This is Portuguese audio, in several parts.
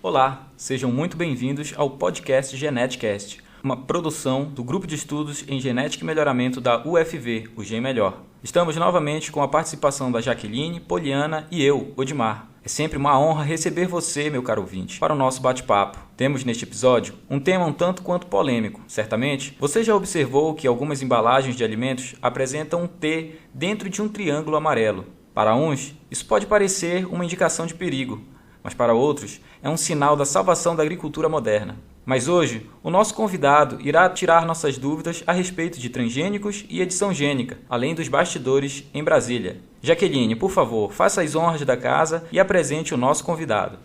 Olá, sejam muito bem-vindos ao podcast GenetiCast, uma produção do Grupo de Estudos em Genética e Melhoramento da UFV, o Gen Melhor. Estamos novamente com a participação da Jaqueline, Poliana e eu, Odmar. É sempre uma honra receber você, meu caro ouvinte, para o nosso bate-papo. Temos neste episódio um tema um tanto quanto polêmico. Certamente, você já observou que algumas embalagens de alimentos apresentam um T dentro de um triângulo amarelo. Para uns, isso pode parecer uma indicação de perigo, mas para outros é um sinal da salvação da agricultura moderna. Mas hoje, o nosso convidado irá tirar nossas dúvidas a respeito de transgênicos e edição gênica, além dos bastidores em Brasília. Jaqueline, por favor, faça as honras da casa e apresente o nosso convidado.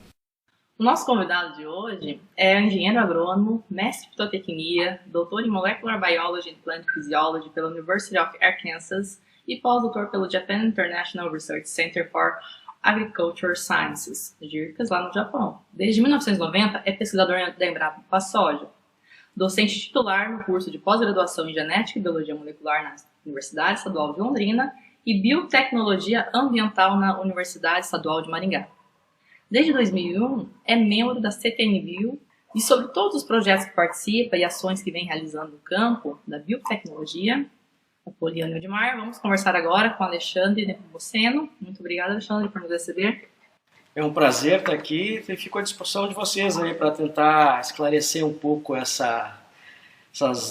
O nosso convidado de hoje é engenheiro agrônomo, mestre em fitotecnia, doutor em Molecular Biology and Plant Physiology pela University of Arkansas e pós-doutor pelo Japan International Research Center for Agriculture Sciences, JIRCAS, lá no Japão. Desde 1990 é pesquisador da Embrapa Soja, docente titular no curso de pós-graduação em Genética e Biologia Molecular na Universidade Estadual de Londrina e Biotecnologia Ambiental na Universidade Estadual de Maringá. Desde 2001 é membro da CTN-Bio e sobre todos os projetos que participa e ações que vem realizando no campo da biotecnologia, a Poliana e o Odmar. Vamos conversar agora com o Alexandre Nepomuceno. Muito obrigada, Alexandre, por nos receber. É um prazer estar aqui e fico à disposição de vocês aí para tentar esclarecer um pouco essas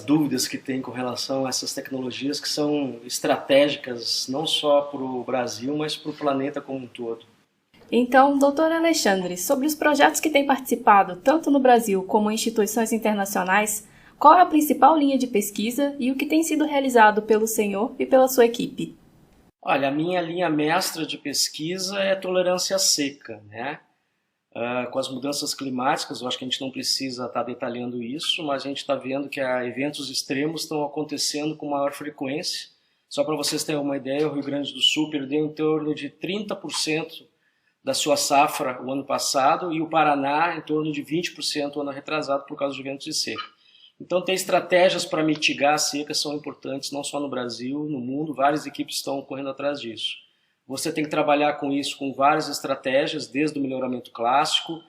dúvidas que tem com relação a essas tecnologias que são estratégicas não só para o Brasil, mas para o planeta como um todo. Então, doutor Alexandre, sobre os projetos que tem participado tanto no Brasil como em instituições internacionais, qual é a principal linha de pesquisa e o que tem sido realizado pelo senhor e pela sua equipe? Olha, a minha linha mestra de pesquisa é tolerância à seca, né? Com as mudanças climáticas, eu acho que a gente não precisa estar detalhando isso, mas a gente está vendo que eventos extremos estão acontecendo com maior frequência. Só para vocês terem uma ideia, o Rio Grande do Sul perdeu em torno de 30% da sua safra o ano passado e o Paraná em torno de 20% o ano retrasado por causa de eventos de seca. Então, ter estratégias para mitigar a seca são importantes, não só no Brasil, no mundo, várias equipes estão correndo atrás disso. Você tem que trabalhar com isso com várias estratégias, desde o melhoramento clássico,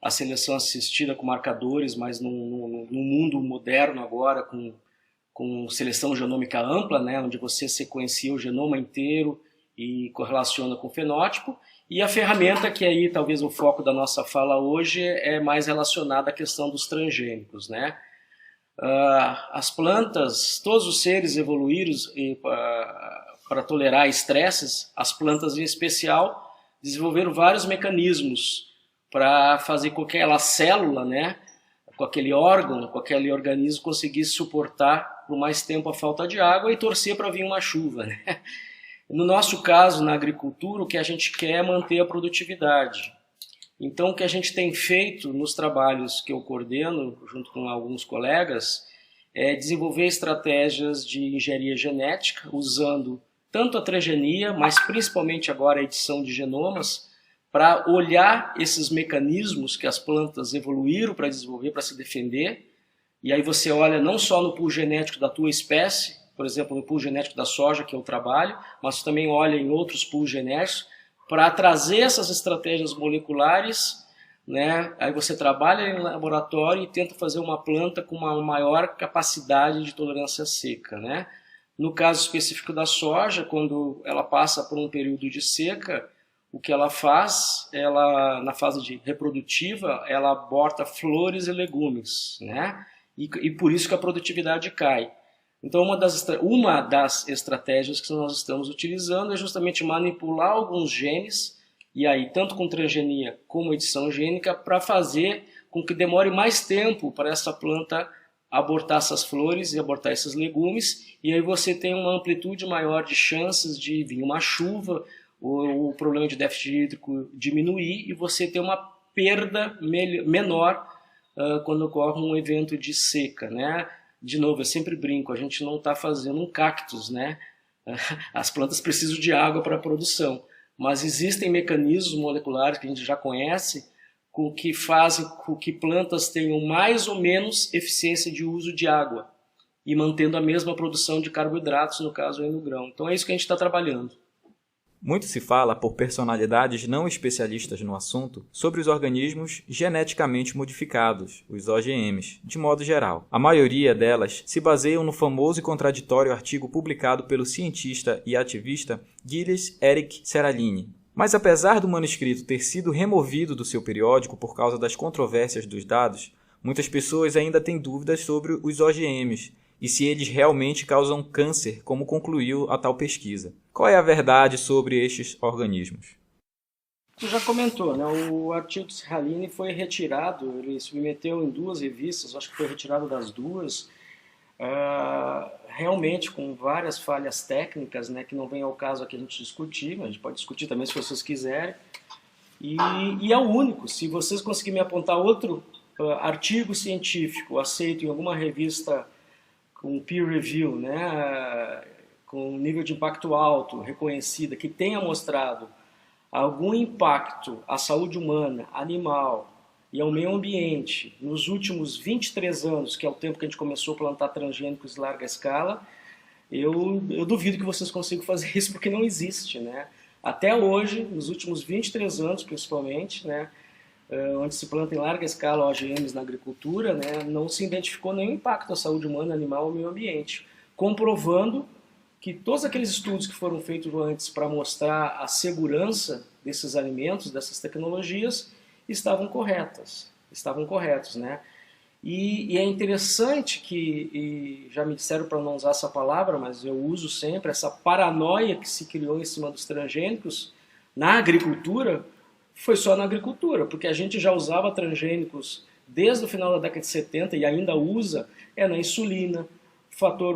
a seleção assistida com marcadores, mas num mundo moderno agora, com seleção genômica ampla, né, onde você sequencia o genoma inteiro e correlaciona com o fenótipo, e a ferramenta que aí talvez o foco da nossa fala hoje é mais relacionada à questão dos transgênicos, né? As plantas, todos os seres evoluíram para tolerar estresses, as plantas em especial desenvolveram vários mecanismos para fazer com que aquela célula, né, com aquele órgão, com aquele organismo conseguisse suportar por mais tempo a falta de água e torcer para vir uma chuva, né? No nosso caso, na agricultura, o que a gente quer é manter a produtividade. Então, o que a gente tem feito nos trabalhos que eu coordeno, junto com alguns colegas, é desenvolver estratégias de engenharia genética, usando tanto a transgenia, mas principalmente agora a edição de genomas, para olhar esses mecanismos que as plantas evoluíram para desenvolver, para se defender. E aí você olha não só no pool genético da tua espécie, por exemplo, no pool genético da soja, que eu trabalho, mas também olha em outros pools genéticos, para trazer essas estratégias moleculares, né? Aí você trabalha em laboratório e tenta fazer uma planta com uma maior capacidade de tolerância seca, né? No caso específico da soja, quando ela passa por um período de seca, o que ela faz, na fase reprodutiva, ela aborta flores e legumes, né? E por isso que a produtividade cai. Então, uma das estratégias que nós estamos utilizando é justamente manipular alguns genes, e aí tanto com transgenia como edição gênica, para fazer com que demore mais tempo para essa planta abortar essas flores e abortar esses legumes, e aí você tem uma amplitude maior de chances de vir uma chuva, o problema de déficit hídrico diminuir, e você ter uma perda menor quando ocorre um evento de seca, né? De novo, eu sempre brinco, a gente não está fazendo um cactus, né? As plantas precisam de água para a produção, mas existem mecanismos moleculares que a gente já conhece que fazem com que plantas tenham mais ou menos eficiência de uso de água e mantendo a mesma produção de carboidratos, no caso aí no grão. Então é isso que a gente está trabalhando. Muito se fala, por personalidades não especialistas no assunto, sobre os organismos geneticamente modificados, os OGMs, de modo geral. A maioria delas se baseiam no famoso e contraditório artigo publicado pelo cientista e ativista Gilles Eric Seralini. Mas apesar do manuscrito ter sido removido do seu periódico por causa das controvérsias dos dados, muitas pessoas ainda têm dúvidas sobre os OGMs e se eles realmente causam câncer, como concluiu a tal pesquisa. Qual é a verdade sobre estes organismos? Você já comentou, né? O artigo de Seralini foi retirado, ele submeteu em 2 revistas, acho que foi retirado das 2, realmente com várias falhas técnicas, né, que não vem ao caso aqui a gente discutir, mas a gente pode discutir também se vocês quiserem. E é o único. Se vocês conseguirem me apontar outro artigo científico aceito em alguma revista com peer review, né, com nível de impacto alto, reconhecida, que tenha mostrado algum impacto à saúde humana, animal e ao meio ambiente nos últimos 23 anos, que é o tempo que a gente começou a plantar transgênicos em larga escala, eu duvido que vocês consigam fazer isso, porque não existe, né? Até hoje, nos últimos 23 anos principalmente, né, onde se planta em larga escala OGMs na agricultura, né, não se identificou nenhum impacto à saúde humana, animal ou meio ambiente, comprovando que todos aqueles estudos que foram feitos antes para mostrar a segurança desses alimentos, dessas tecnologias, estavam corretos, né? E é interessante que, e já me disseram para não usar essa palavra, mas eu uso sempre, essa paranoia que se criou em cima dos transgênicos na agricultura, foi só na agricultura, porque a gente já usava transgênicos desde o final da década de 70 e ainda usa, na insulina, fator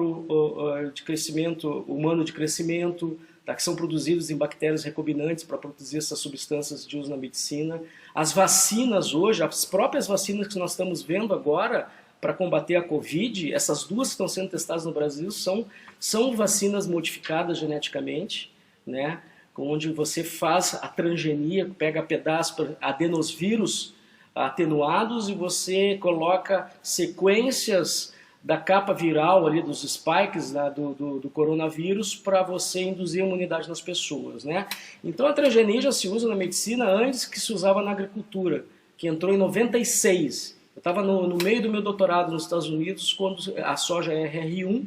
de crescimento, humano de crescimento, que são produzidos em bactérias recombinantes para produzir essas substâncias de uso na medicina. As vacinas hoje, as próprias vacinas que nós estamos vendo agora para combater a Covid, essas 2 que estão sendo testadas no Brasil são vacinas modificadas geneticamente, né? Onde você faz a transgenia, pega pedaços, adenosvírus atenuados e você coloca sequências da capa viral ali dos spikes, né, do coronavírus para você induzir a imunidade nas pessoas, né? Então a transgenia já se usa na medicina antes que se usava na agricultura, que entrou em 96. Eu estava no meio do meu doutorado nos Estados Unidos quando a soja RR1,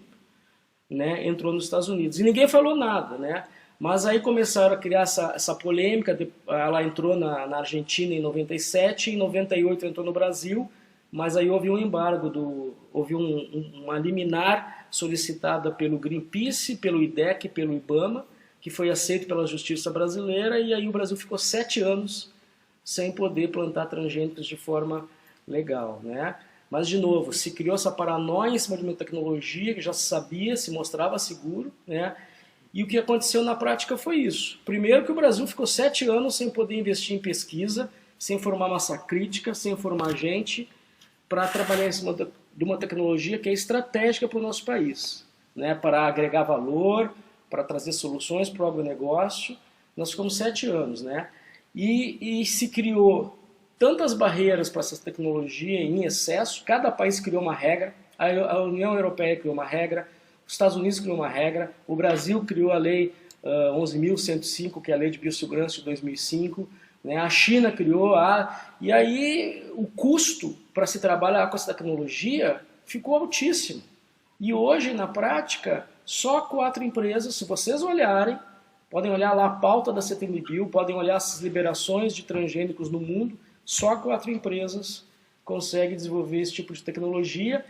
né, entrou nos Estados Unidos. E ninguém falou nada, né? Mas aí começaram a criar essa polêmica, ela entrou na Argentina em 97, em 98 entrou no Brasil, mas aí houve um embargo, houve uma liminar solicitada pelo Greenpeace, pelo IDEC, pelo IBAMA, que foi aceito pela justiça brasileira, e aí o Brasil ficou 7 anos sem poder plantar transgênicos de forma legal, né? Mas, de novo, se criou essa paranoia em cima de uma tecnologia que já se sabia, se mostrava seguro, né? E o que aconteceu na prática foi isso. Primeiro que o Brasil ficou 7 anos sem poder investir em pesquisa, sem formar massa crítica, sem formar gente, para trabalhar em cima de uma tecnologia que é estratégica para o nosso país, né? Para agregar valor, para trazer soluções para o agronegócio. Nós ficamos 7 anos, né? E se criou tantas barreiras para essa tecnologia em excesso, cada país criou uma regra, a União Europeia criou uma regra, os Estados Unidos criou uma regra, o Brasil criou a Lei 11.105, que é a Lei de Biossegurança de 2005, né? A China criou e aí o custo para se trabalhar com essa tecnologia ficou altíssimo. E hoje, na prática, só 4 empresas, se vocês olharem, podem olhar lá a pauta da CTNBio, podem olhar as liberações de transgênicos no mundo, só 4 empresas conseguem desenvolver esse tipo de tecnologia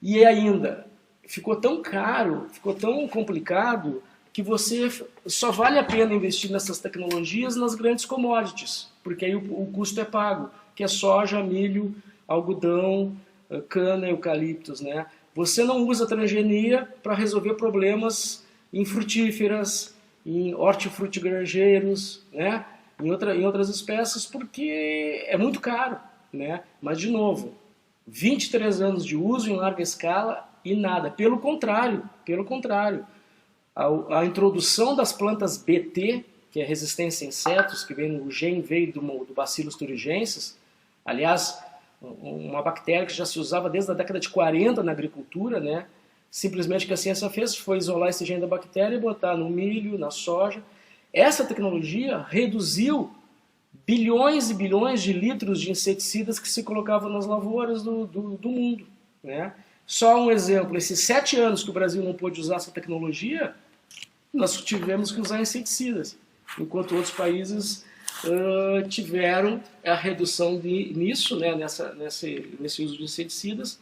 e ainda ficou tão caro, ficou tão complicado que você só vale a pena investir nessas tecnologias nas grandes commodities, porque aí o custo é pago, que é soja, milho, algodão, cana, eucaliptos, né? Você não usa transgenia para resolver problemas em frutíferas, em hortifrutigranjeiros, né? Em outras espécies, porque é muito caro, né? Mas, de novo, 23 anos de uso em larga escala e nada. Pelo contrário, a introdução das plantas BT, que é resistência a insetos, o gene veio do Bacillus thuringiensis, aliás, uma bactéria que já se usava desde a década de 40 na agricultura, né? Simplesmente o que a ciência fez foi isolar esse gene da bactéria e botar no milho, na soja. Essa tecnologia reduziu bilhões e bilhões de litros de inseticidas que se colocavam nas lavouras do mundo, né? Só um exemplo, esses 7 anos que o Brasil não pôde usar essa tecnologia, nós tivemos que usar inseticidas, enquanto outros países tiveram a redução nisso, né, nesse uso de inseticidas,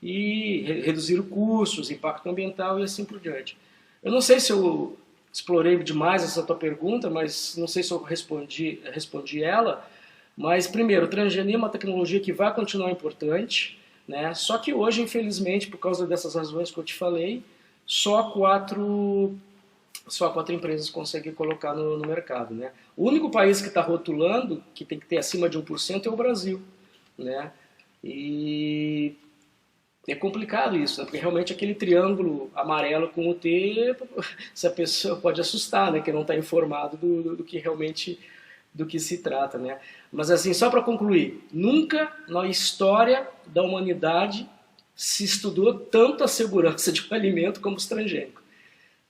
e reduziram custos, impacto ambiental e assim por diante. Eu não sei se eu explorei demais essa tua pergunta, mas não sei se eu respondi ela, mas primeiro, transgenia é uma tecnologia que vai continuar importante, né? Só que hoje, infelizmente, por causa dessas razões que eu te falei, só quatro empresas conseguem colocar no mercado, né? O único país que está rotulando, que tem que ter acima de 1%, é o Brasil, né? E é complicado isso, né? Porque realmente aquele triângulo amarelo com o T, se a pessoa pode assustar, né? Que não está informado do que realmente do que se trata, né? Mas assim, só para concluir, nunca na história da humanidade se estudou tanto a segurança de um alimento como os transgênicos.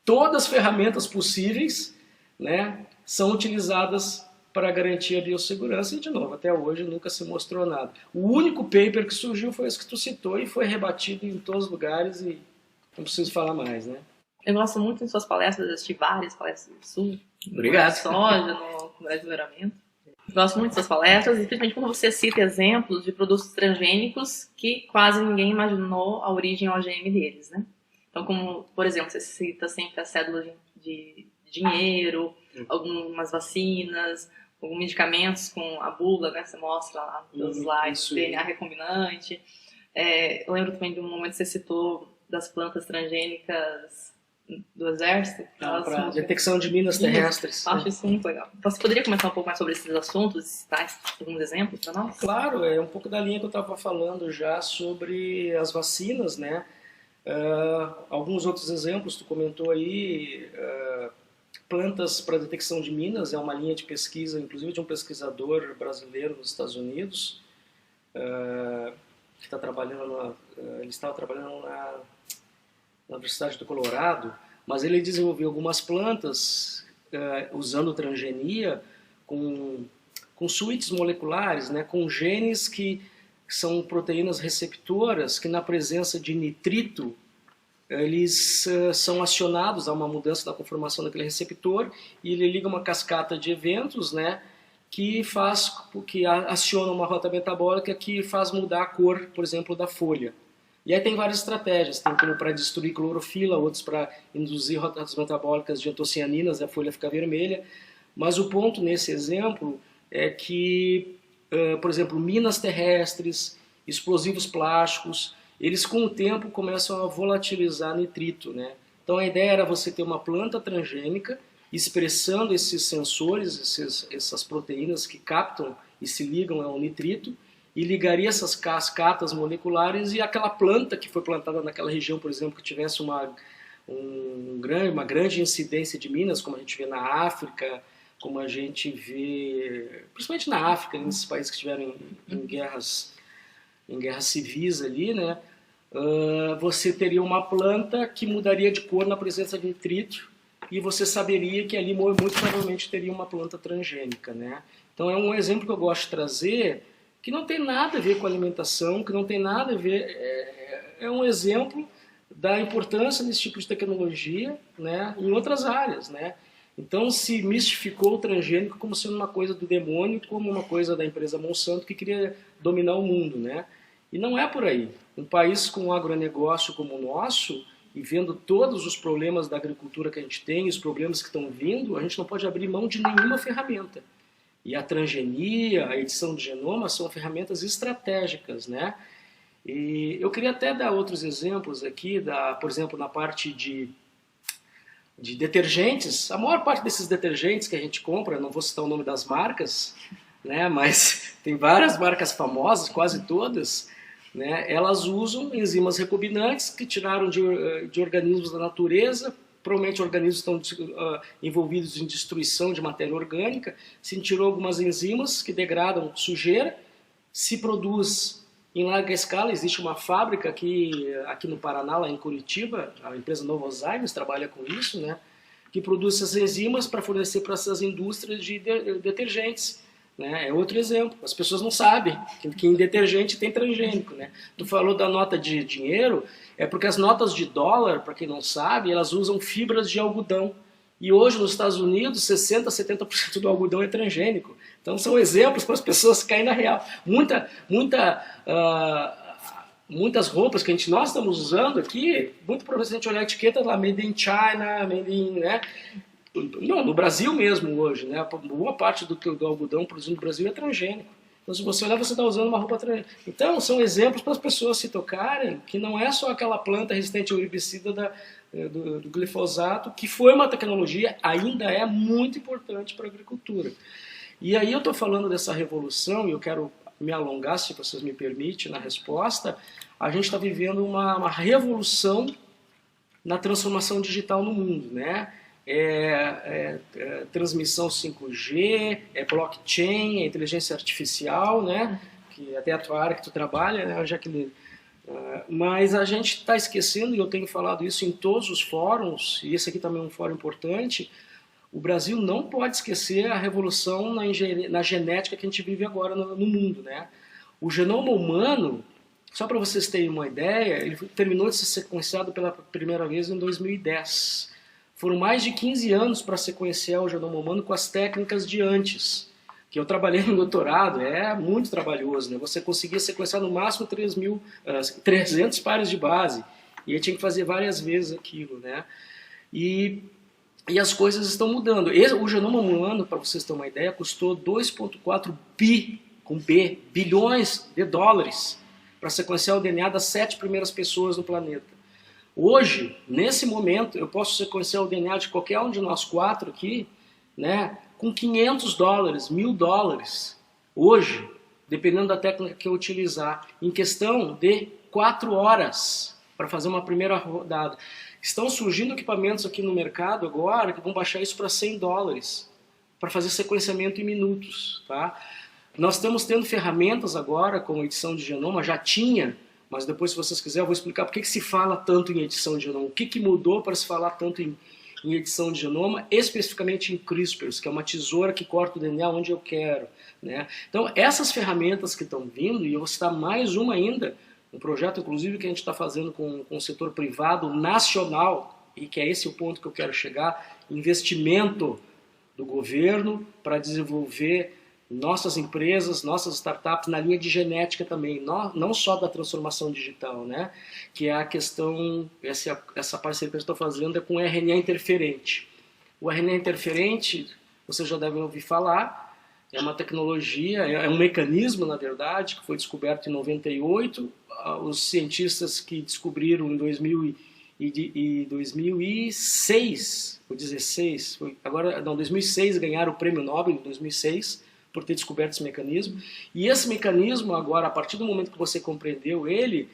Todas as ferramentas possíveis, né, são utilizadas para garantir a biossegurança e, de novo, até hoje nunca se mostrou nada. O único paper que surgiu foi esse que tu citou e foi rebatido em todos os lugares e não preciso falar mais, né? Eu gosto muito de suas palestras, assisti várias palestras do Sul. Obrigado. Soja, no Congresso de Melhoramento. Gosto muito de suas palestras, e principalmente quando você cita exemplos de produtos transgênicos que quase ninguém imaginou a origem OGM deles, né? Então, como, por exemplo, você cita sempre a cédula de dinheiro, algumas vacinas, alguns medicamentos com a bula, né? Você mostra lá nos slides, DNA recombinante. Eu lembro também de um momento que você citou das plantas transgênicas do Exército. Para detecção de minas terrestres. Acho isso muito legal. Então, você poderia comentar um pouco mais sobre esses assuntos, citar alguns exemplos para nós? Claro, é um pouco da linha que eu estava falando já sobre as vacinas, né? Alguns outros exemplos, tu comentou aí, plantas para detecção de minas, é uma linha de pesquisa, inclusive de um pesquisador brasileiro nos Estados Unidos, que está trabalhando, ele estava trabalhando na Universidade do Colorado, mas ele desenvolveu algumas plantas usando transgenia com suítes moleculares, né, com genes que são proteínas receptoras que na presença de nitrito eles são acionados a uma mudança da conformação daquele receptor e ele liga uma cascata de eventos, né, que aciona uma rota metabólica que faz mudar a cor, por exemplo, da folha. E aí tem várias estratégias, tem como para destruir clorofila, outros para induzir rotas metabólicas de antocianinas e a folha ficar vermelha. Mas o ponto nesse exemplo é que, por exemplo, minas terrestres, explosivos plásticos, eles com o tempo começam a volatilizar nitrito, né? Então a ideia era você ter uma planta transgênica expressando esses sensores, essas proteínas que captam e se ligam ao nitrito, e ligaria essas cascatas moleculares e aquela planta que foi plantada naquela região, por exemplo, que tivesse uma grande incidência de minas, como a gente vê na África, como a gente vê, principalmente na África, nesses países que estiveram em guerras civis ali, né? Você teria uma planta que mudaria de cor na presença de nitrito e você saberia que ali muito provavelmente teria uma planta transgênica, né? Então é um exemplo que eu gosto de trazer, que não tem nada a ver com alimentação, que não tem nada a ver... É um exemplo da importância desse tipo de tecnologia, né, em outras áreas, né? Então se mistificou o transgênico como sendo uma coisa do demônio, como uma coisa da empresa Monsanto que queria dominar o mundo, né? E não é por aí. Um país com um agronegócio como o nosso, e vendo todos os problemas da agricultura que a gente tem, os problemas que estão vindo, a gente não pode abrir mão de nenhuma ferramenta. E a transgenia, a edição de genoma são ferramentas estratégicas, né? E eu queria até dar outros exemplos aqui, por exemplo, na parte de detergentes. A maior parte desses detergentes que a gente compra, não vou citar o nome das marcas, né? Mas tem várias marcas famosas, quase todas, né? Elas usam enzimas recombinantes que tiraram de organismos da natureza. Provavelmente organismos estão envolvidos em destruição de matéria orgânica, se tirou algumas enzimas que degradam sujeira, se produz em larga escala. Existe uma fábrica aqui no Paraná, lá em Curitiba, a empresa Novozymes trabalha com isso, né? que produz essas enzimas para fornecer para essas indústrias de detergentes. Né? É outro exemplo. As pessoas não sabem que em detergente tem transgênico. Né? Tu falou da nota de dinheiro, é porque as notas de dólar, para quem não sabe, elas usam fibras de algodão. E hoje nos Estados Unidos, 60% a 70% do algodão é transgênico. Então são exemplos para as pessoas caírem na real. Muitas roupas que nós estamos usando aqui, muito provavelmente se a gente olhar a etiqueta lá, made in China, made in... Né? Não, no Brasil mesmo hoje, né? Boa parte do algodão produzido no Brasil é transgênico. Então, se você olhar, você está usando uma roupa transgênica. Então, são exemplos para as pessoas se tocarem que não é só aquela planta resistente ao herbicida do glifosato, que foi uma tecnologia, ainda é muito importante para a agricultura. E aí eu estou falando dessa revolução, e eu quero me alongar, se vocês me permitem, na resposta. A gente está vivendo uma revolução na transformação digital no mundo, né? Transmissão 5G, blockchain, inteligência artificial, né? Que até a tua área que tu trabalha, né, Jaqueline? Mas a gente está esquecendo, e eu tenho falado isso em todos os fóruns, e esse aqui também é um fórum importante, o Brasil não pode esquecer a revolução na genética que a gente vive agora no mundo, né? O genoma humano, só para vocês terem uma ideia, ele terminou de ser sequenciado pela primeira vez em 2010. Foram mais de 15 anos para sequenciar o genoma humano com as técnicas de antes, que eu trabalhei no doutorado, é muito trabalhoso, né? Você conseguia sequenciar no máximo 300 pares de base, e aí tinha que fazer várias vezes aquilo, né? E as coisas estão mudando. O genoma humano, para vocês terem uma ideia, custou 2,4 bilhões de dólares para sequenciar o DNA das 7 primeiras pessoas no planeta. Hoje, nesse momento, eu posso sequenciar o DNA de qualquer um de nós 4 aqui, né, com $500, $1.000, hoje, dependendo da técnica que eu utilizar, em questão de 4 horas para fazer uma primeira rodada. Estão surgindo equipamentos aqui no mercado agora que vão baixar isso para $100 para fazer sequenciamento em minutos. Tá? Nós estamos tendo ferramentas agora, como edição de genoma, já tinha, mas depois, se vocês quiserem, eu vou explicar por que se fala tanto em edição de genoma, o que mudou para se falar tanto em edição de genoma, especificamente em CRISPR, que é uma tesoura que corta o DNA onde eu quero. Né? Então, essas ferramentas que estão vindo, e eu vou citar mais uma ainda, um projeto, inclusive, que a gente está fazendo com o setor privado nacional, e que é esse o ponto que eu quero chegar, investimento do governo para desenvolver nossas empresas, nossas startups na linha de genética também, não só da transformação digital, né? Que é a questão, essa parceria que eu estou fazendo é com o RNA interferente. O RNA interferente, vocês já devem ouvir falar, é uma tecnologia, é um mecanismo, na verdade, que foi descoberto em 98, os cientistas que descobriram em 2006, ou 16, 2006 ganharam o prêmio Nobel, em 2006, por ter descoberto esse mecanismo. E esse mecanismo, agora, a partir do momento que você compreendeu ele,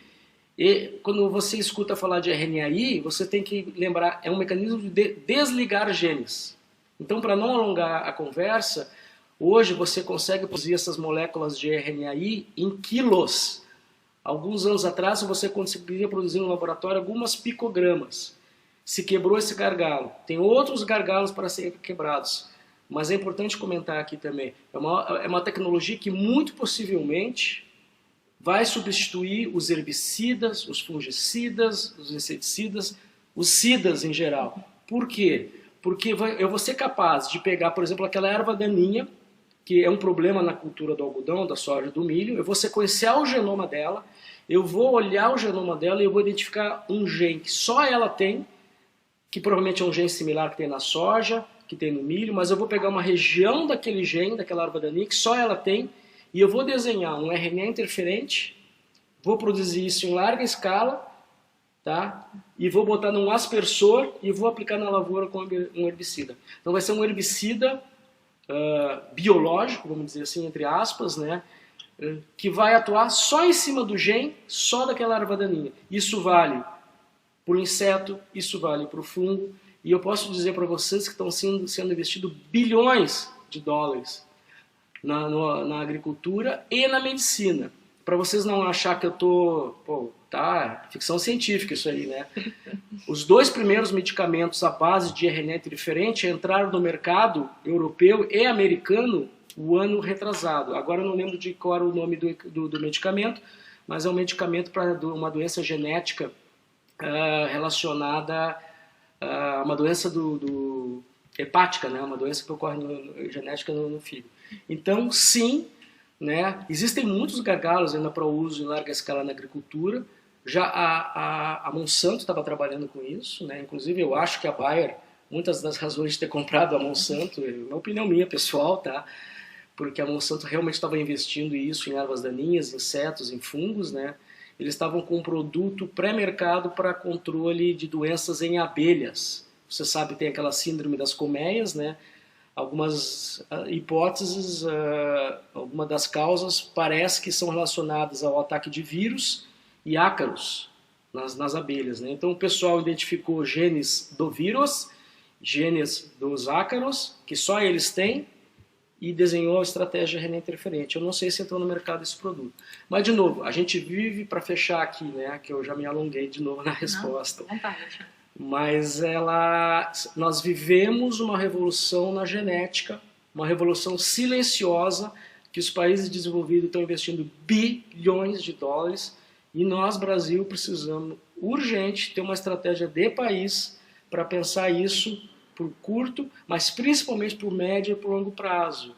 quando você escuta falar de RNAi, você tem que lembrar, é um mecanismo de desligar genes. Então, para não alongar a conversa, hoje você consegue produzir essas moléculas de RNAi em quilos. Alguns anos atrás, você conseguiria produzir no laboratório algumas picogramas. Se quebrou esse gargalo. Tem outros gargalos para serem quebrados. Mas é importante comentar aqui também, é uma tecnologia que muito possivelmente vai substituir os herbicidas, os fungicidas, os inseticidas, os cidas em geral. Por quê? Porque eu vou ser capaz de pegar, por exemplo, aquela erva daninha, que é um problema na cultura do algodão, da soja, do milho, eu vou sequenciar o genoma dela, eu vou olhar o genoma dela e eu vou identificar um gene que só ela tem, que provavelmente é um gene similar que tem na soja, que tem no milho, mas eu vou pegar uma região daquele gene, daquela erva daninha, que só ela tem, e eu vou desenhar um RNA interferente, vou produzir isso em larga escala, tá? E vou botar num aspersor e vou aplicar na lavoura com um herbicida. Então vai ser um herbicida biológico, vamos dizer assim, entre aspas, né? Que vai atuar só em cima do gene, só daquela erva daninha. Isso vale para o inseto, isso vale para o fungo, e eu posso dizer para vocês que estão sendo investidos bilhões de dólares na agricultura e na medicina. para vocês não achar que eu tô... Pô, tá, ficção científica isso aí, né? Os 2 primeiros medicamentos à base de RNA interferente entraram no mercado europeu e americano o ano retrasado. Agora eu não lembro de qual era o nome do medicamento, mas é um medicamento para uma doença genética relacionada a uma doença hepática, né? Uma doença que ocorre genética no fígado. Então, sim, né? Existem muitos gargalos ainda para o uso em larga escala na agricultura. Já a Monsanto estava trabalhando com isso, né? Inclusive eu acho que a Bayer, muitas das razões de ter comprado a Monsanto, é uma opinião minha pessoal, tá? Porque a Monsanto realmente estava investindo isso em ervas daninhas, insetos, em fungos, né? Eles estavam com um produto pré-mercado para controle de doenças em abelhas. Você sabe, tem aquela síndrome das colmeias, né? Algumas hipóteses, alguma das causas parece que são relacionadas ao ataque de vírus e ácaros nas abelhas, né? Então o pessoal identificou genes do vírus, genes dos ácaros, que só eles têm, e desenhou a estratégia RNA interferente. Eu não sei se entrou no mercado esse produto. Mas, de novo, a gente vive, para fechar aqui, né, que eu já me alonguei de novo na resposta. Não, vontade. Mas nós vivemos uma revolução na genética, uma revolução silenciosa, que os países desenvolvidos estão investindo bilhões de dólares, e nós, Brasil, precisamos urgente ter uma estratégia de país para pensar isso por curto, mas principalmente por médio e por longo prazo.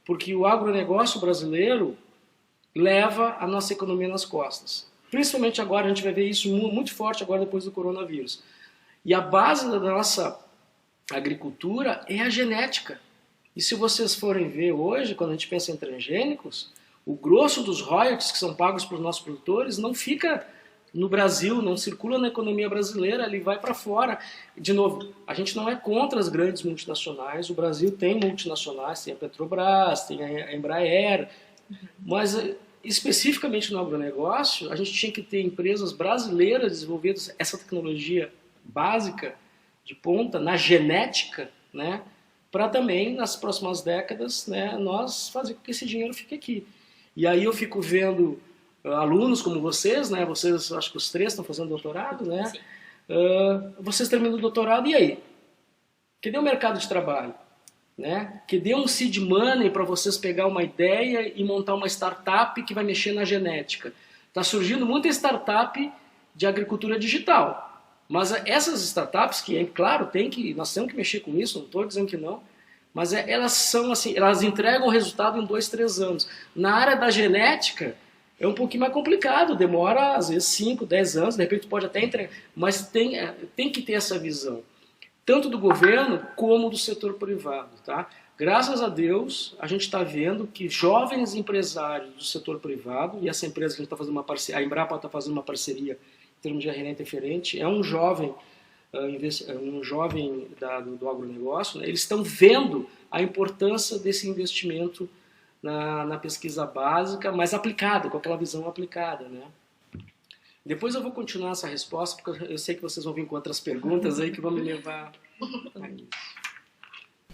Porque o agronegócio brasileiro leva a nossa economia nas costas. Principalmente agora, a gente vai ver isso muito forte agora depois do coronavírus. E a base da nossa agricultura é a genética. E se vocês forem ver hoje, quando a gente pensa em transgênicos, o grosso dos royalties que são pagos para os nossos produtores não fica no Brasil, não circula na economia brasileira, ele vai para fora. De novo, a gente não é contra as grandes multinacionais, o Brasil tem multinacionais, tem a Petrobras, tem a Embraer, mas especificamente no agronegócio, a gente tinha que ter empresas brasileiras desenvolvendo essa tecnologia básica, de ponta, na genética, né, para também, nas próximas décadas, né, nós fazer com que esse dinheiro fique aqui. E aí eu fico vendo alunos como vocês, né? Vocês, acho que os 3 estão fazendo doutorado, né? Vocês terminam o doutorado, e aí? Cadê o mercado de trabalho? Né? Cadê um seed money para vocês pegar uma ideia e montar uma startup que vai mexer na genética? Está surgindo muita startup de agricultura digital, mas essas startups, que é claro, nós temos que mexer com isso, não estou dizendo que não, mas elas são assim, elas entregam o resultado em 2, 3 anos. Na área da genética, é um pouquinho mais complicado, demora às vezes 5, 10 anos, de repente pode até entregar, mas tem que ter essa visão, tanto do governo como do setor privado. Tá? Graças a Deus, a gente está vendo que jovens empresários do setor privado, e essa empresa que a gente está fazendo uma parceria, a Embrapa está fazendo uma parceria em termos de RNA interferente, é um jovem do agronegócio, né? Eles estão vendo a importância desse investimento na pesquisa básica, mas aplicada, com aquela visão aplicada, né? Depois eu vou continuar essa resposta, porque eu sei que vocês vão vir com outras perguntas aí que vão me levar a isso.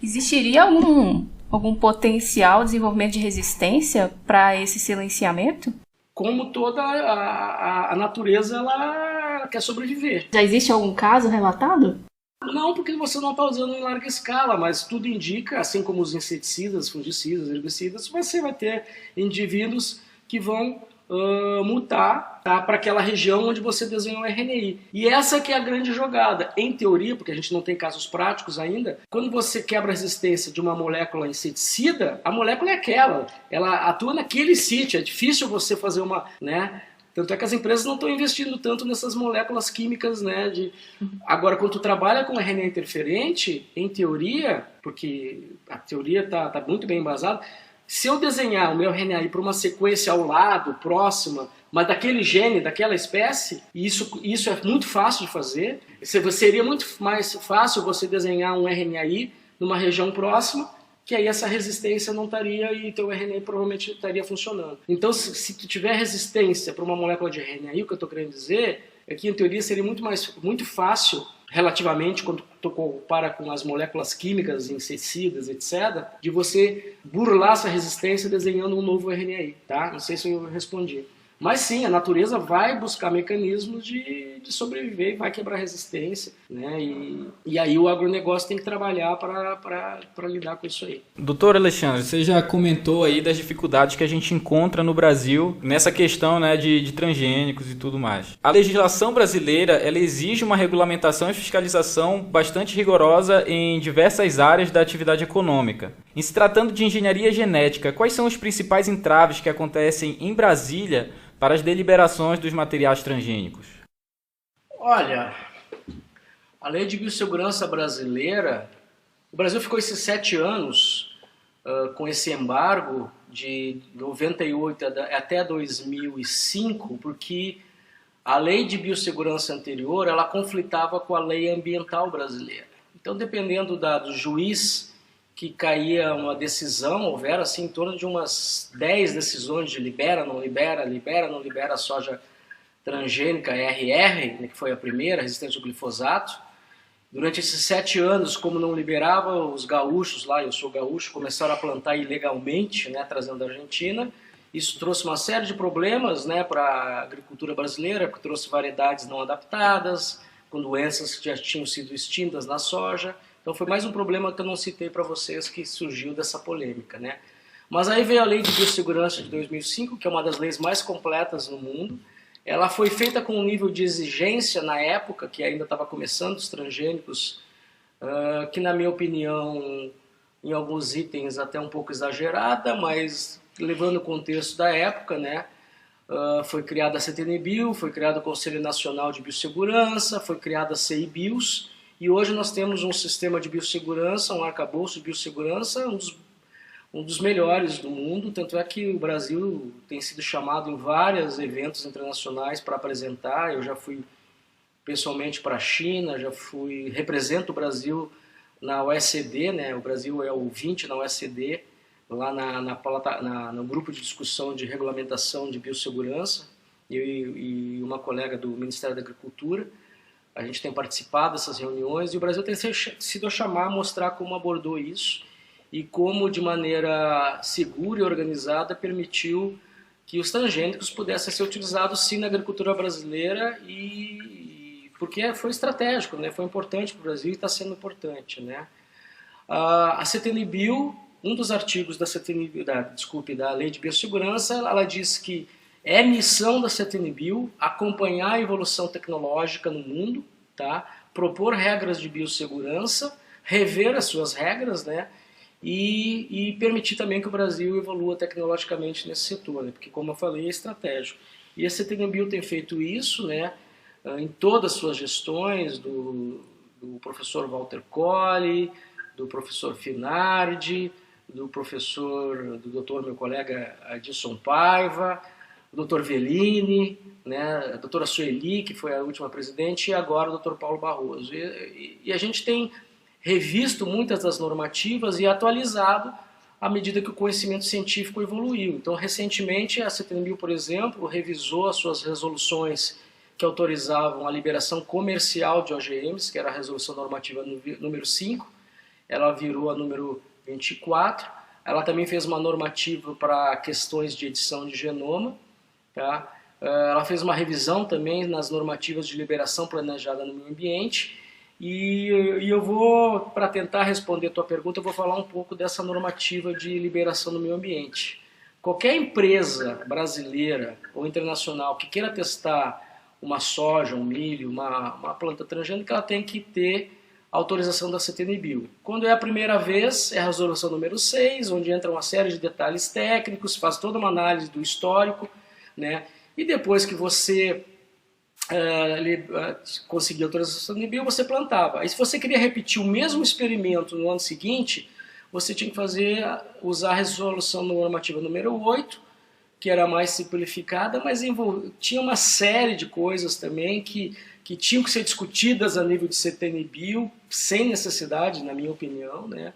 Existiria algum potencial desenvolvimento de resistência para esse silenciamento? Como toda a natureza, ela quer sobreviver. Já existe algum caso relatado? Não, porque você não está usando em larga escala, mas tudo indica, assim como os inseticidas, fungicidas, herbicidas, você vai ter indivíduos que vão mutar, tá, para aquela região onde você desenhou o RNAi. E essa que é a grande jogada. Em teoria, porque a gente não tem casos práticos ainda, quando você quebra a resistência de uma molécula inseticida, a molécula é aquela, ela atua naquele sítio, é difícil você fazer uma, né? Tanto é que as empresas não estão investindo tanto nessas moléculas químicas, né? Agora, quando tu trabalha com RNA interferente, em teoria, porque a teoria está muito bem embasada, se eu desenhar o meu RNAi para uma sequência ao lado, próxima, mas daquele gene, daquela espécie, e isso é muito fácil de fazer, seria muito mais fácil você desenhar um RNAi numa região próxima, que aí essa resistência não estaria e teu RNA provavelmente estaria funcionando. Então, se tu tiver resistência para uma molécula de RNAi, o que eu estou querendo dizer é que, em teoria, seria muito fácil, relativamente, quando tu compara com as moléculas químicas, inseticidas, etc., de você burlar essa resistência desenhando um novo RNAi, tá? Não sei se eu respondi. Mas sim, a natureza vai buscar mecanismos de sobreviver, vai quebrar resistência, né? E aí o agronegócio tem que trabalhar para lidar com isso aí. Doutor Alexandre, você já comentou aí das dificuldades que a gente encontra no Brasil nessa questão, né, de transgênicos e tudo mais. A legislação brasileira, ela exige uma regulamentação e fiscalização bastante rigorosa em diversas áreas da atividade econômica. Em se tratando de engenharia genética, quais são os principais entraves que acontecem em Brasília para as deliberações dos materiais transgênicos? Olha, a lei de biossegurança brasileira, o Brasil ficou esses 7 anos com esse embargo de 98 até 2005, porque a lei de biossegurança anterior, ela conflitava com a lei ambiental brasileira. Então, dependendo do juiz que caía uma decisão, houveram assim, em torno de umas 10 decisões de libera, não libera, libera, não libera a soja transgênica RR, que foi a primeira, resistente ao glifosato. Durante esses 7 anos, como não liberava, os gaúchos lá, eu sou gaúcho, começaram a plantar ilegalmente, né, trazendo da Argentina. Isso trouxe uma série de problemas, né, para a agricultura brasileira, porque trouxe variedades não adaptadas, com doenças que já tinham sido extintas na soja. Então foi mais um problema que eu não citei para vocês que surgiu dessa polêmica, né? Mas aí veio a Lei de Biossegurança de 2005, que é uma das leis mais completas no mundo. Ela foi feita com um nível de exigência na época, que ainda estava começando os transgênicos, que na minha opinião, em alguns itens até um pouco exagerada, mas levando o contexto da época, né? Foi criada a CTN-Bio, foi criado o Conselho Nacional de Biossegurança, foi criada a CEBIOS, e hoje nós temos um sistema de biossegurança, um arcabouço de biossegurança, um dos melhores do mundo, tanto é que o Brasil tem sido chamado em vários eventos internacionais para apresentar. Eu já fui pessoalmente para a China, represento o Brasil na OECD, né? O Brasil é o 20 na OECD, lá no grupo de discussão de regulamentação de biossegurança, e uma colega do Ministério da Agricultura. A gente tem participado dessas reuniões e o Brasil tem sido a chamar, a mostrar como abordou isso e como, de maneira segura e organizada, permitiu que os transgênicos pudessem ser utilizados, sim, na agricultura brasileira, porque foi estratégico, né? Foi importante para o Brasil e está sendo importante, né? A CTN-Bio, um dos artigos da Lei de Biossegurança, ela diz que é missão da CTN-Bio acompanhar a evolução tecnológica no mundo, tá? Propor regras de biossegurança, rever as suas regras, né? E permitir também que o Brasil evolua tecnologicamente nesse setor, né? Porque, como eu falei, é estratégico. E a CTN-Bio tem feito isso, né? Em todas as suas gestões, do professor Walter Colli, do professor Finardi, do doutor meu colega Adilson Paiva, o Dr. Velini, né, a doutora Sueli, que foi a última presidente, e agora o Dr. Paulo Barroso. E a gente tem revisto muitas das normativas e atualizado à medida que o conhecimento científico evoluiu. Então, recentemente, a CTN-Bio, por exemplo, revisou as suas resoluções que autorizavam a liberação comercial de OGMs, que era a resolução normativa número 5, ela virou a número 24. Ela também fez uma normativa para questões de edição de genoma, tá? Ela fez uma revisão também nas normativas de liberação planejada no meio ambiente. E eu vou, para tentar responder a tua pergunta, eu vou falar um pouco dessa normativa de liberação no meio ambiente. Qualquer empresa brasileira ou internacional que queira testar uma soja, um milho, uma planta transgênica, ela tem que ter autorização da CTN-Bio. Quando é a primeira vez, é a resolução número 6, onde entra uma série de detalhes técnicos, faz toda uma análise do histórico, né? E depois que você conseguir a autorização da CTN-Bio, você plantava. Aí se você queria repetir o mesmo experimento no ano seguinte, você tinha que usar a resolução normativa número 8, que era mais simplificada, mas tinha uma série de coisas também que tinham que ser discutidas a nível de CTN-Bio, sem necessidade, na minha opinião, né?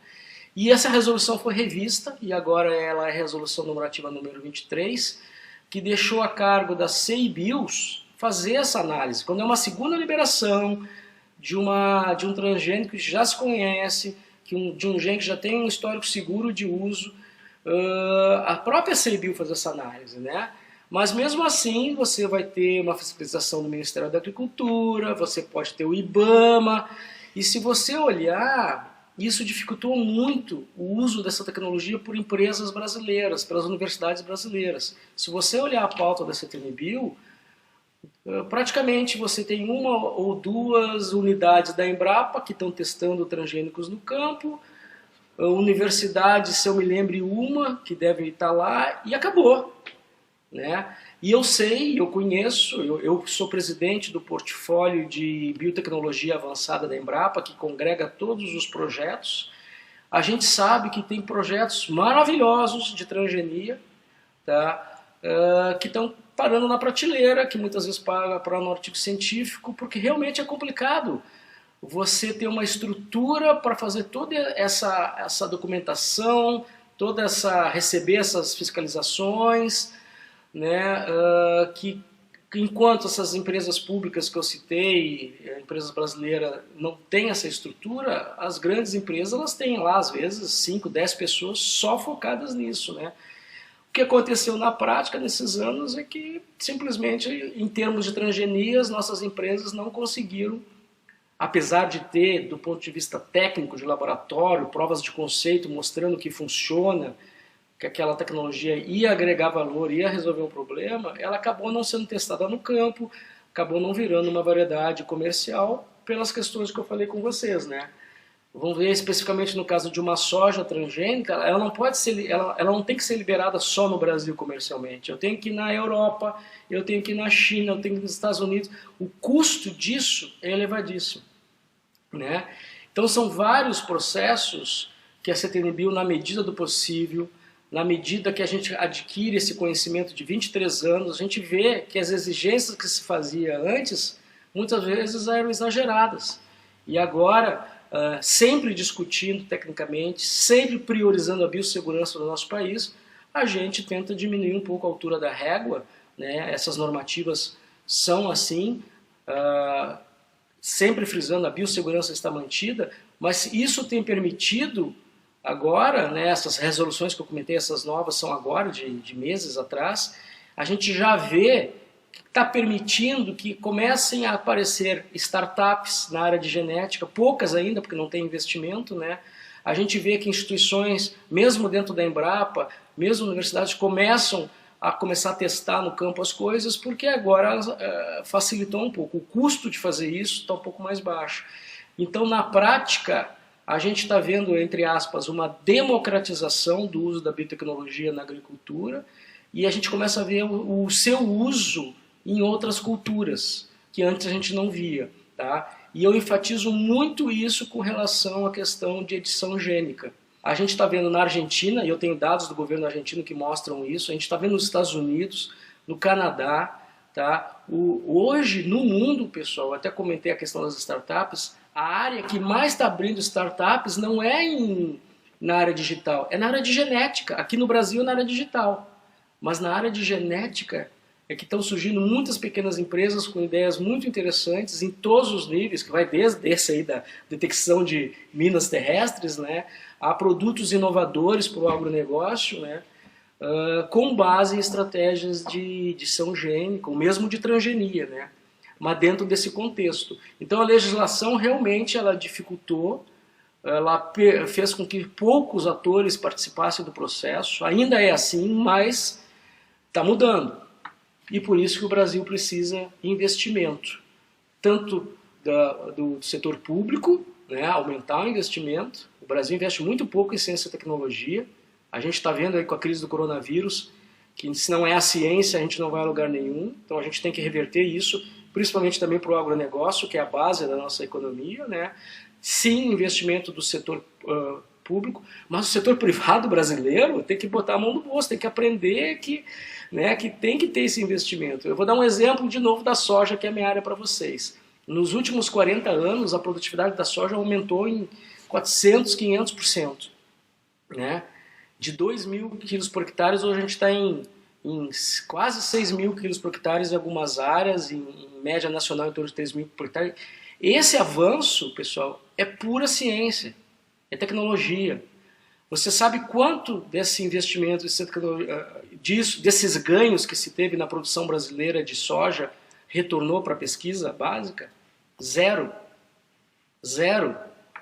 E essa resolução foi revista, e agora ela é a resolução normativa número 23, que deixou a cargo das CEBIOS fazer essa análise. Quando é uma segunda liberação de um transgênico que já se conhece, de um gene que já tem um histórico seguro de uso, a própria CEBIO faz essa análise, né? Mas mesmo assim você vai ter uma fiscalização do Ministério da Agricultura, você pode ter o IBAMA, e se você olhar, isso dificultou muito o uso dessa tecnologia por empresas brasileiras, pelas universidades brasileiras. Se você olhar a pauta da CTN-Bio, praticamente você tem uma ou duas unidades da Embrapa que estão testando transgênicos no campo, a universidade, se eu me lembre, uma que deve estar lá, e acabou. Né? E eu sei, eu conheço, eu sou presidente do portfólio de biotecnologia avançada da Embrapa, que congrega todos os projetos. A gente sabe que tem projetos maravilhosos de transgenia, tá? Que estão parando na prateleira, que muitas vezes para no artigo científico, porque realmente é complicado você ter uma estrutura para fazer toda essa documentação, receber essas fiscalizações, né, que enquanto essas empresas públicas que eu citei, empresas brasileiras, não têm essa estrutura, as grandes empresas elas têm lá, às vezes, 5, 10 pessoas só focadas nisso. Né? O que aconteceu na prática nesses anos é que, simplesmente, em termos de transgenia, as nossas empresas não conseguiram, apesar de ter, do ponto de vista técnico, de laboratório, provas de conceito mostrando que funciona, que aquela tecnologia ia agregar valor, ia resolver um problema, ela acabou não sendo testada no campo, acabou não virando uma variedade comercial pelas questões que eu falei com vocês, né? Vamos ver especificamente no caso de uma soja transgênica, ela não tem que ser liberada só no Brasil comercialmente. Eu tenho que ir na Europa, eu tenho que ir na China, eu tenho que ir nos Estados Unidos. O custo disso é elevadíssimo, né? Então são vários processos que a CTN-Bio, na medida do possível, na medida que a gente adquire esse conhecimento de 23 anos, a gente vê que as exigências que se fazia antes, muitas vezes eram exageradas. E agora, sempre discutindo tecnicamente, sempre priorizando a biossegurança do nosso país, a gente tenta diminuir um pouco a altura da régua, né? Essas normativas são assim, sempre frisando, a biossegurança está mantida, mas isso tem permitido agora, né, essas resoluções que eu comentei, essas novas são agora, de meses atrás, a gente já vê que está permitindo que comecem a aparecer startups na área de genética, poucas ainda, porque não tem investimento, né? A gente vê que instituições, mesmo dentro da Embrapa, mesmo universidades, começar a testar no campo as coisas, porque agora facilitou um pouco. O custo de fazer isso está um pouco mais baixo. Então, na prática, a gente está vendo, entre aspas, uma democratização do uso da biotecnologia na agricultura, e a gente começa a ver o seu uso em outras culturas, que antes a gente não via. Tá? E eu enfatizo muito isso com relação à questão de edição gênica. A gente está vendo na Argentina, e eu tenho dados do governo argentino que mostram isso, a gente está vendo nos Estados Unidos, no Canadá. Tá? Hoje, no mundo, pessoal, até comentei a questão das startups, a área que mais está abrindo startups não é na área digital, é na área de genética. Aqui no Brasil, na área digital. Mas na área de genética é que estão surgindo muitas pequenas empresas com ideias muito interessantes em todos os níveis, que vai desde esse aí da detecção de minas terrestres, né, a produtos inovadores para o agronegócio, né, com base em estratégias de edição gênica, ou mesmo de transgenia, né, mas dentro desse contexto. Então a legislação realmente ela dificultou, ela fez com que poucos atores participassem do processo, ainda é assim, mas está mudando. E por isso que o Brasil precisa de investimento, tanto do setor público, né, aumentar o investimento. O Brasil investe muito pouco em ciência e tecnologia. A gente está vendo aí com a crise do coronavírus que se não é a ciência a gente não vai a lugar nenhum. Então a gente tem que reverter isso, principalmente também para o agronegócio, que é a base da nossa economia, né? Sim, investimento do setor público, mas o setor privado brasileiro tem que botar a mão no bolso, tem que aprender que tem que ter esse investimento. Eu vou dar um exemplo de novo da soja, que é a minha área para vocês. Nos últimos 40 anos, a produtividade da soja aumentou em 400%, 500%. Né? De 2.000 quilos por hectare, hoje a gente está em quase 6.000 quilos por hectare em algumas áreas, em média nacional em torno de 3.000 por hectare. Esse avanço, pessoal, é pura ciência, é tecnologia. Você sabe quanto desse investimento, desses ganhos que se teve na produção brasileira de soja retornou para a pesquisa básica? Zero.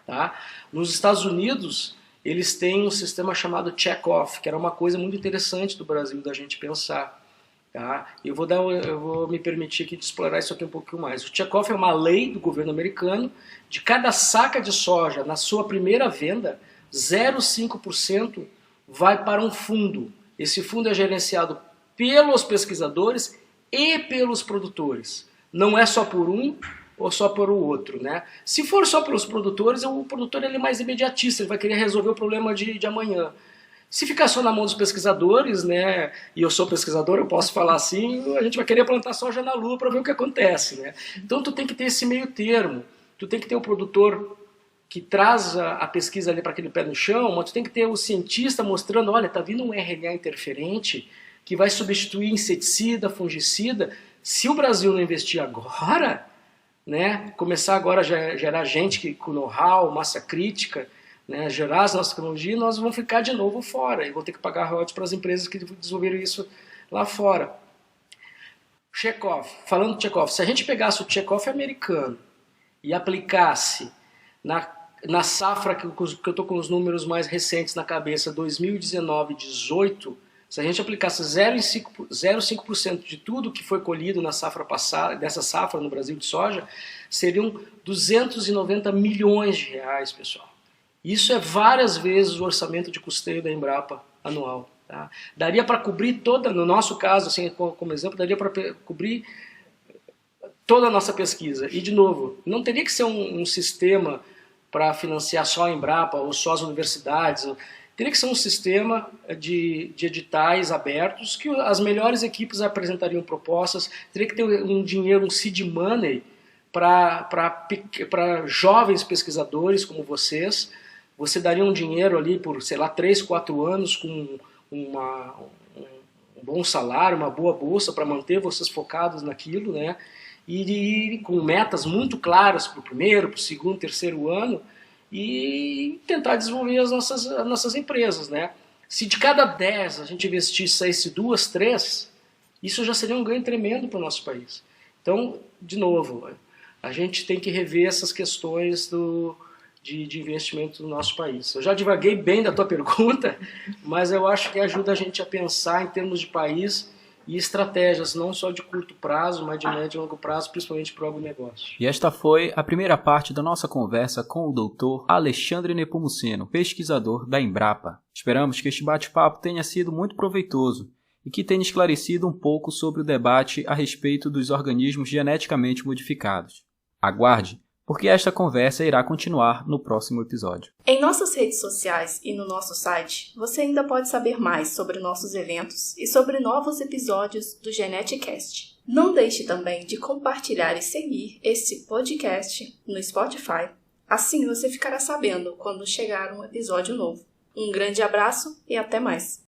Tá? Nos Estados Unidos, eles têm um sistema chamado check-off, que era uma coisa muito interessante do Brasil da gente pensar. Tá? Eu vou me permitir aqui de explorar isso aqui um pouquinho mais. O check-off é uma lei do governo americano. De cada saca de soja, na sua primeira venda, 0,5% vai para um fundo. Esse fundo é gerenciado pelos pesquisadores e pelos produtores. Não é só por um ou só por o outro, né? Se for só pelos produtores, o produtor ele é mais imediatista, ele vai querer resolver o problema de amanhã. Se ficar só na mão dos pesquisadores, né, e eu sou pesquisador, eu posso falar assim, a gente vai querer plantar soja na lua para ver o que acontece, né? Então tu tem que ter esse meio termo, tu tem que ter o produtor que traz a pesquisa ali para aquele pé no chão, mas tu tem que ter o cientista mostrando, olha, tá vindo um RNA interferente que vai substituir inseticida, fungicida. Se o Brasil não investir agora, né, começar agora a gerar gente com know-how, massa crítica, né, gerar as nossas tecnologias, nós vamos ficar de novo fora e vão ter que pagar royalties para as empresas que desenvolveram isso lá fora. Check-off. Falando de check-off, se a gente pegasse o check-off americano e aplicasse na safra, que eu estou com os números mais recentes na cabeça, 2019-18, se a gente aplicasse 0,5% de tudo que foi colhido na safra passada, dessa safra no Brasil de soja, seriam 290 milhões de reais, pessoal. Isso é várias vezes o orçamento de custeio da Embrapa anual. Tá? Daria para cobrir toda, no nosso caso, assim, como exemplo, daria para cobrir toda a nossa pesquisa. E, de novo, não teria que ser um sistema para financiar só a Embrapa ou só as universidades. Teria que ser um sistema de editais abertos que as melhores equipes apresentariam propostas. Teria que ter um dinheiro, um seed money para jovens pesquisadores como vocês. Você daria um dinheiro ali por, sei lá, 3, 4 anos com um bom salário, uma boa bolsa para manter vocês focados naquilo, né? E com metas muito claras para o primeiro, para o segundo, terceiro ano e tentar desenvolver as nossas empresas, né? Se de cada 10 a gente investisse 2, 3, isso já seria um ganho tremendo para o nosso país. Então, de novo, a gente tem que rever essas questões de investimento no nosso país. Eu já divaguei bem da tua pergunta, mas eu acho que ajuda a gente a pensar em termos de país e estratégias, não só de curto prazo, mas de médio e longo prazo, principalmente para o agronegócio. E esta foi a primeira parte da nossa conversa com o Dr. Alexandre Nepomuceno, pesquisador da Embrapa. Esperamos que este bate-papo tenha sido muito proveitoso e que tenha esclarecido um pouco sobre o debate a respeito dos organismos geneticamente modificados. Aguarde, porque esta conversa irá continuar no próximo episódio. Em nossas redes sociais e no nosso site, você ainda pode saber mais sobre nossos eventos e sobre novos episódios do GeneticCast. Não deixe também de compartilhar e seguir este podcast no Spotify. Assim você ficará sabendo quando chegar um episódio novo. Um grande abraço e até mais!